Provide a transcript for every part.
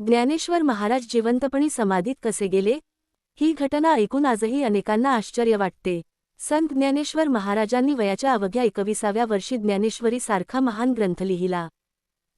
ज्ञानेश्वर महाराज जिवंतपणी समाधीत कसे गेले? ही घटना ऐकून आजही अनेकांना आश्चर्य वाटते. संत ज्ञानेश्वर महाराजांनी वयाच्या अवघ्या 21व्या वर्षी ज्ञानेश्वरी सारखा महान ग्रंथ लिहिला.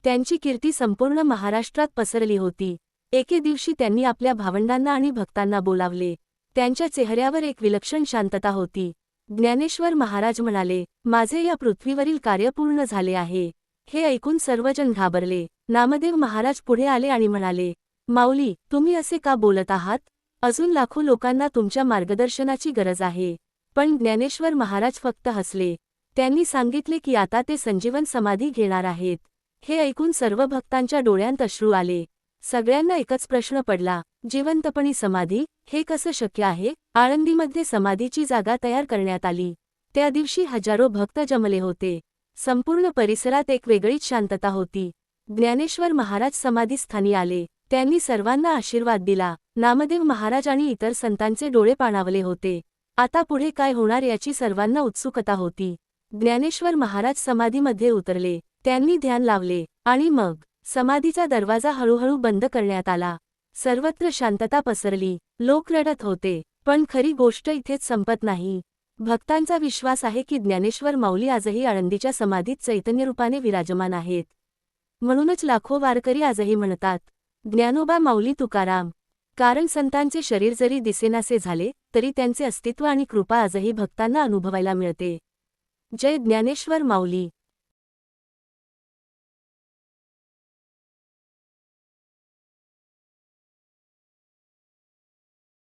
त्यांची कीर्ती संपूर्ण महाराष्ट्रात पसरली होती. एके दिवशी त्यांनी आपल्या भावंडांना आणि भक्तांना बोलावले. त्यांच्या चेहऱ्यावर एक विलक्षण शांतता होती. ज्ञानेश्वर महाराज म्हणाले, माझे या पृथ्वीवरील कार्य पूर्ण झाले आहे. हे ऐकून सर्वजण घाबरले. नामदेव महाराज पुढे आले आणि म्हणाले, माऊली, तुम्ही असे का बोलत आहात? अजून लाखो लोकांना तुमच्या मार्गदर्शनाची गरज आहे. पण ज्ञानेश्वर महाराज फक्त हसले. त्यांनी सांगितले की आता ते संजीवन समाधी घेणार आहेत. हे ऐकून सर्व भक्तांच्या डोळ्यांत अश्रू आले. सगळ्यांना एकच प्रश्न पडला, जिवंतपणी समाधी, हे कसं शक्य आहे? आळंदीमध्ये समाधीची जागा तयार करण्यात आली. त्या दिवशी हजारो भक्त जमले होते. संपूर्ण परिसरात एक वेगळीच शांतता होती. ज्ञानेश्वर महाराज समाधीस्थानी आले. त्यांनी सर्वांना आशीर्वाद दिला. नामदेव महाराज आणि इतर संतांचे डोळे पाणावले होते. आता पुढे काय होणार याची सर्वांना उत्सुकता होती. ज्ञानेश्वर महाराज समाधीमध्ये उतरले. त्यांनी ध्यान लावले आणि मग समाधीचा दरवाजा हळूहळू बंद करण्यात आला. सर्वत्र शांतता पसरली. लोक रडत होते. पण खरी गोष्ट इथेच संपत नाही. भक्तांचा विश्वास आहे की ज्ञानेश्वर माऊली आजही आळंदीच्या समाधीत चैतन्यरूपाने विराजमान आहेत. म्हणूनच लाखो वारकरी आजही म्हणतात, ज्ञानोबा माऊली तुकाराम. कारण संतांचे शरीर जरी दिसेनासे झाले तरी त्यांचे अस्तित्व आणि कृपा आजही भक्तांना अनुभवायला मिळते. जय ज्ञानेश्वर माऊली.